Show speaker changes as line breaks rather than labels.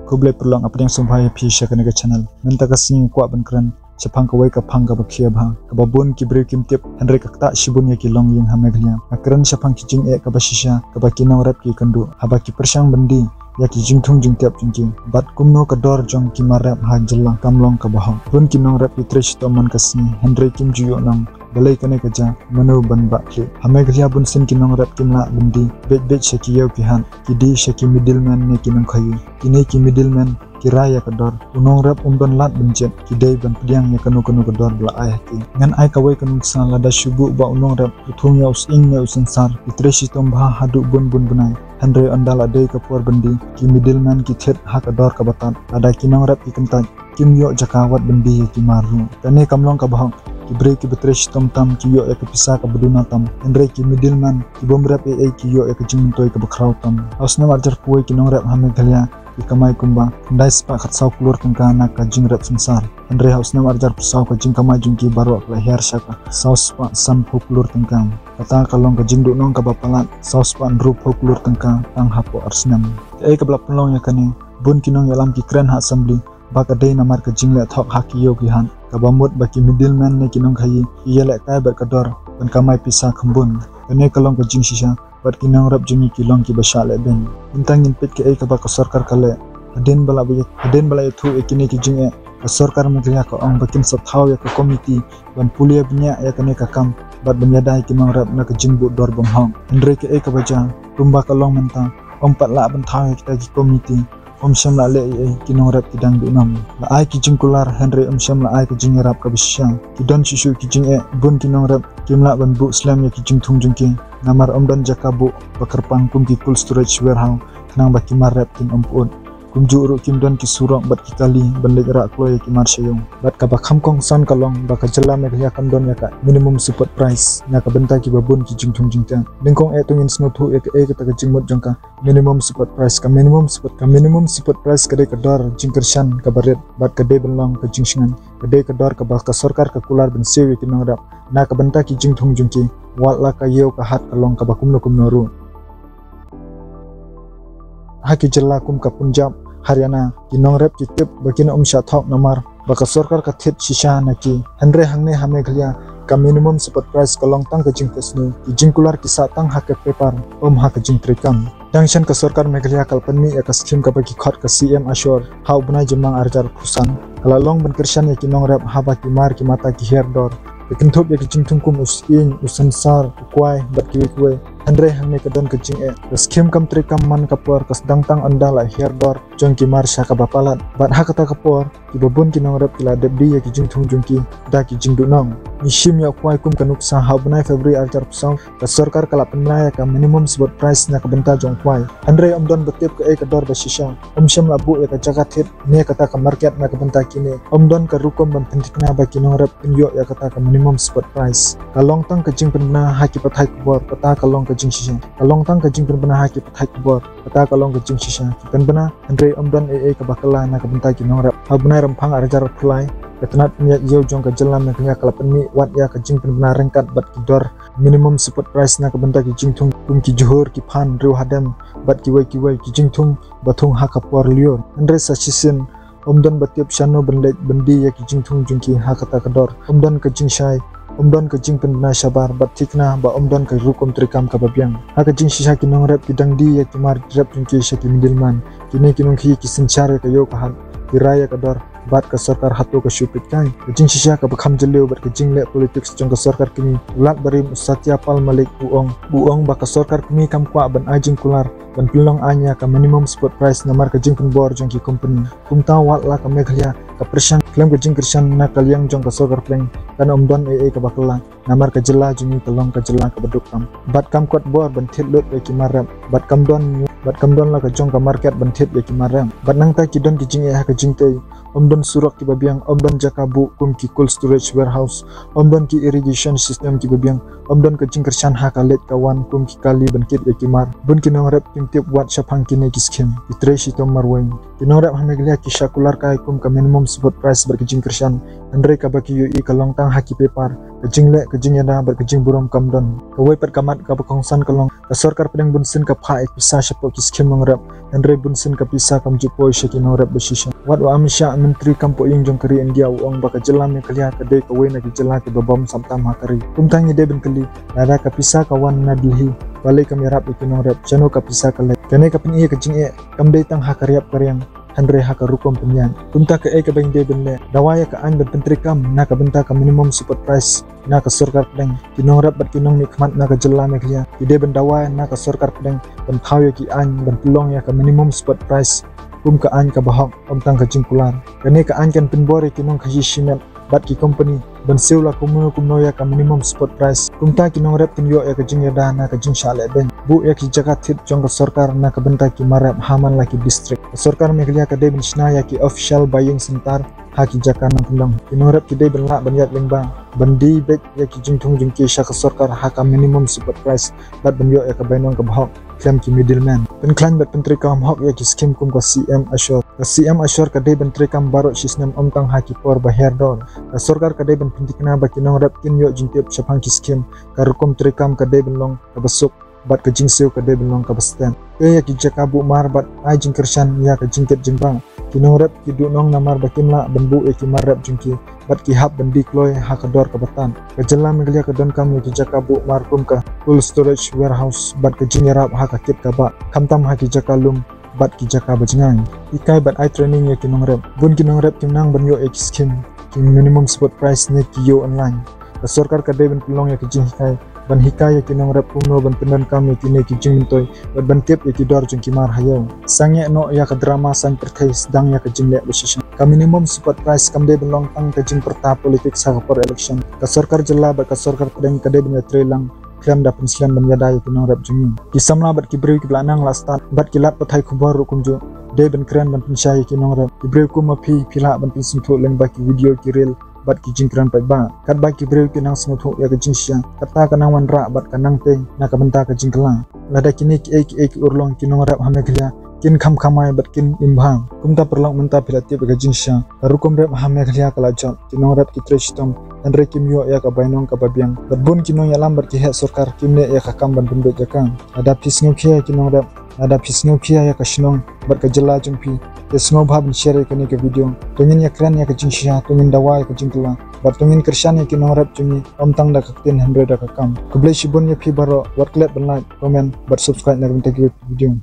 kublai perlong apa yang sumpah pi syakane ke channel nanta ka sing kwa ban kran chapang ka wai ka phang ka bakhia bha ka babun ki bre kim tip henry ka ta shibun ya ki long ying hameglia akran chapang ki jing e ka bashisha ka bakinong rap ki kandu haba ki persang bandi ya ki jingthung jingtiap jingking bat kumno ka dor jong ki marap ha jalla kamlong ka bahang bun ki nong rap ki tresh to man kasni henry kim juyo nang balai kane ka ja mano ban ba kli hameglia bun sin ki nong rap kim la bindi bet shaki yaw ki han ki di shaki middleman ne ki nong khayi ki ne ki middleman kiraya kedor unong rap don lat bencet kidai ban pediang ya kanu kedor bla ayah ki ngan ai kawai kanu san lada syubu ba unong rap uthung ya using ya usansar itreshi tombha hadu bun bunai Henry andala dei kapur bendi ki middleman ki thet ha kedor ka batan ada kinong rap ki kentan kim yo jakawat bendi ya ki maru tane kamlong ka bahang ki bre ki betresh tom tam ki yo ya ki pisa ka beduna tam Henry ki middleman ki bom rap e ki yo ya ki jingtoy ka bakraw tam ausna marjar puai kinong rap hameglia ikamai kumba ndai spa khat saw kulur tengka na ka jing rap sensar Andre haus nam arjar pusaw ka jing kamai jungki baru ak lahir syaka saw spa sam kulur tengka kata kalong ka jing du nong ka bapalat saw spa ndrup kulur tengka tang hapo arsnam ai ka blap long ya kane bun kinong yalam ki kran ha assembly baka dei namar ka jing le thok haki yo ki han ka bamut baki middleman ne kinong khayi yele kai ber kador ban kamai pisa khambun kane kalong ka jing shisha bat kinang rap jungi kilong ki basha le ben intang impit ke ai ka ba ka sarkar kale aden bala thu ekini ki jinge ka sarkar muglia ka ong bakin sathaw ya ka komiti ban pulia bnya ya kane ka kam bat benyadai kinang rap na ka jingbu dor bong hong andre ke ai ka baja kumba ka long menta ompat la ban thaw ya kita ki komiti sham la le ai kinong rap kidang du nam la ai ki jingkular henry sham la ai ka jing rap ka bisha ki don shishu ki jinge bun kinong rap kimla ban bu slam ya ki jingthung jingki namar omdan jakabu bakarpang kum ki cool storage warehouse nang baki marap kin ompun kum juru kim don ki surong bat ki kali bandek rak kloy ki mar shayong bat ka bakham kong san kalong baka jela me ya kam don ya ka minimum support price na ka benta ki babun ki jingthung jingta dingkong e tungin snothu e ka jingmot jongka minimum support price ka minimum support price ka de ka dor jingkershan ka baret bat ka de belong ka jingshingan ka de ka dor ka ba ka sarkar ka kular ben sewi ki nongrap na ka benta ki jingthung jingki wal la ka yew ka hat kalong ka bakum noru haki jela kum ka Punjab Haryana ki nongrap ki tip bakin sha thok namar baka sarkar ka thet shisha na ki henre hangne hameglia ka minimum support price kalong tang ka jingkesnu ki jingkular ki satang ha ka paper ha ka jingtrikam dangshan ka sarkar meglia kalpanmi ya ka scheme ka baki khot ka CM Ashore hau bunai jemang arjar khusan kala long ban kershan ya ki nongrap ha baki mar ki mata ki hair dor bikin thop ya ki jingtung kum usansar kwai bat ki wekwe Andre hangne ka don ka jing e scheme kam trikam man kapor kas dangtang anda la hair dor jongki mar syaka bapalat bat hakata kapor ki babun ki nongrap kila debdi ya ki jingtung jongki da ki jingdu nong ishim ya kwai kum kanuk sa habnai February aljar pusaw ka sarkar kala penlaya ka minimum support price na ka benta jong kwai Andre omdon betip ka e ka dor bashisha sham labu ya ka jagat hit ne kata ka market na ka benta kini omdon ka rukom ban pentikna ba ki nongrap pinyo ya kata ka minimum support price ka long tang ka jing penna haki pathai kubor kata ka long ka jing shisha kalong tang ka jing penna haki pathai kubor kata ka long ka jing shisha kan bena Andre omdon e ka bakala na ka benta ki nongrap habnai ramphang arjar phulai ketenat punya yau jong ke jelam yang punya kalapan mi wat ya ke jing benar rengkat bat kidor minimum support price na ke benda ki jing tung kum ki johor ki pan riu hadam bat ki wai ki jing tung batung ha kapor lior andre sa sisin omdon batiap shano bendek bendi ya ki jing tung jungki ha kata kedor omdon ke jing shai omdon ke jing penbena sabar bat tikna ba omdon ke rukom trikam ka babyang ha ke jing shisha ki nong rap ki dangdi ya ki mar rap jungki shaki middleman kini kinong ki sinchar ka yo ka han kiraya kedor bat ka sarkar hatu ka syupit kai jing shisha ka bakham jeleu bat ka jing le politics jong ka sarkar kini ulat barim satya pal malik buong ba ka sarkar kini kam kwa ban ajing kular ban pilong anya ka minimum support price namar ka jing penbor jong ki company kumta wat la ka meglia ka persang klem ka jing kersan na kalyang jong ka sarkar pleng kan omdon e ka bakala namar ka jela jungi kalong ka jela ka beduk kam bat kam kwat bor ban thit lut e ki maram bat kam don la ka jong ka market ban thit e ki maram bat nang ta ki don ki jing e ha ka jing te omdon surak ki babiang omdon jakabu kum ki cold storage warehouse omdon ki irrigation system ki babiang Omdon ke jing kersan ha kalet kawan kum ki kali benkit ya kimar bun kinong rep kim tip wat syapang kine ki skim itre shi tom marweng kinong rep hameglia ki syakular kai kum ka minimum support price berkejing kersan andre ka baki yu i kalong tang haki pepar kejing le kejing yada berkejing burom kamdon kawai pat kamat ka bakongsan kalong ka sorkar pedang bunsin ka pha ek pisa syapo ki skim nong rep andre bunsin ka pisa kam jupo shi kinong rep besisha wat wa amisha menteri kampo ing jong kari India uang baka jelam ya kelia kedai kawai na ki jela ki babam samtam hakari kum tang de ben keli nada ka pisa kawan na Delhi balai kami rap ikinong rep chano ka pisa kale kene ka pin kejing e kam dei tang hakariap karyang Andre haka rukom penyan punta ke ka bang de benle dawaya ka an ben pentri kam na ka benta ka minimum support price na ka sorkar pedang kinong rap bat kinong nikmat na ka jela me klia ide ben dawaya na ka sorkar pedang ben khawya ki an ben pelong ya ka minimum support price kum ka an ka bahok om tang ka jingkular kene ka an kan pinbore kinong ka hishimet bat ki company ban seula kumno ya ka minimum support price kumta kinong rep tin yo ya ka jing ya dana ka jing shale ben bu ya ki jagat thit jong ka sorkar na ka benta ki marap haman la ki district sorkar meglia ka de bin shna ya ki official buying center ha ki jakan nang tundang kinong rep ki de ben la ban yat lengba bandi bek ya ki jing thung jing ki sha ka sorkar ha ka minimum support price bat ban yo ya ka bainong ka bahok claim ki middleman pen klan bat pentri kam hok ya ki skim kum ka CM Ashore ka de ben tri kam barot shisnem om tang ha ki por bahar dor ka sorkar ka de ben pintikna ba kinong rep kin yo jintip syapang ki skim ka rukom tri kam ka de ben long ka besuk bat ka jingseu ka de ben long ka bestan ke ya ki jakabu mar bat ai jing kersan ya ka jingket jingbang kinong rep ki du nong namar ba kimla ben bu e ki mar rep jingki bat ki hab ben dikloy ha ka dor ka batan ka jela meglia ka don kam ya ki jakabu mar kum ka full storage warehouse bat ka jing rap ha ka kit ka ba kamtam ha ki jakalum bat ki jaka bajngang ikai bat ai training ya kinong rep bun kinong rep kimnang ban yo ek skim ki minimum support price ne ki yo online ka sorkar ka de ben pelong ya ki jing hikai ban hikai ya kinong rep kumno ban penan kam ya ki ne ki jing toy bat ban tip ya ki dor jing ki mar hayo sangye no ya ka drama sang perthai sedang ya ka jing le besisha ka minimum support price kam de ben long tang ka jing perta politik sa for election ka sorkar jela ba ka sorkar pedang ka de ben ya trelang klam da pensian ban yada ya kinong rep jingi ki samla bat ki breu ki blanang lastat bat ki lat pathai khubor rukum jo de ben kran ban pensai ki kinong rep ki breu ku ma phi phila ban pinsin tho leng ba ki video ki reel bat ki jingkran pai ba kat ba ki breu ki nang sno tho ya ka jingsya kata ka nang wan ra bat ka nang te na ka benta ka jingkla lada kini ki ek urlong kinong rep hameglia kin kham khamai bat kin imbang kumta perlong menta pilati ba ka jingsya rukum rep hameglia kala jot kinong rep ki trechtom andre kimyo ya ka bainong ka babiang bat bun kinong ya lambat ki he sorkar kimne ya ka kam ban bumbe jakang ada pisngo khia kinong rep ada pisngo khia ya ka shnong bat ka jela jumpi tesno bhab share ka ni ka video tungin ya kran ya ka jingsya tungin dawa ya ka jingkla bat tungin kersan ya kinong rep jumi om tang da ka 100 da ka kam kublai shibun ya phi baro wat klet ban like comment bat subscribe na ka video